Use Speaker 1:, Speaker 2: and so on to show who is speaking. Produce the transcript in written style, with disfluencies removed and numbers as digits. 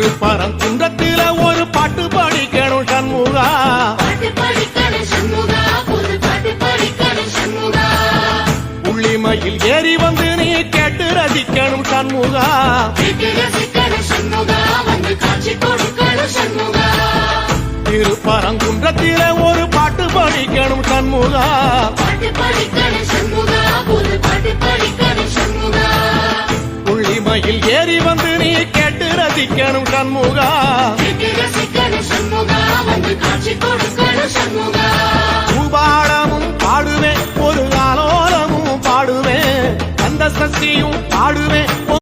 Speaker 1: திருப்பரங்குன்றத்தில ஒரு பாட்டு படிக்கணும் சண்முகா, புள்ளிமயில் ஏறி வந்து நீ கேட்டு ரசிக்கணும் சண்முகா, திருப்பரங்குன்றத்தில ஒரு பாட்டு படிக்கணும் சண்முகா, புள்ளிமயில் ஏறி வந்து நீ கேட்டு ரசிக்கணும் சண்முகா, பூபாடமும் பாடுவேன் ஒரு ஆலோலமும் பாடுவேன், அந்த சக்தியும் பாடுவேன்.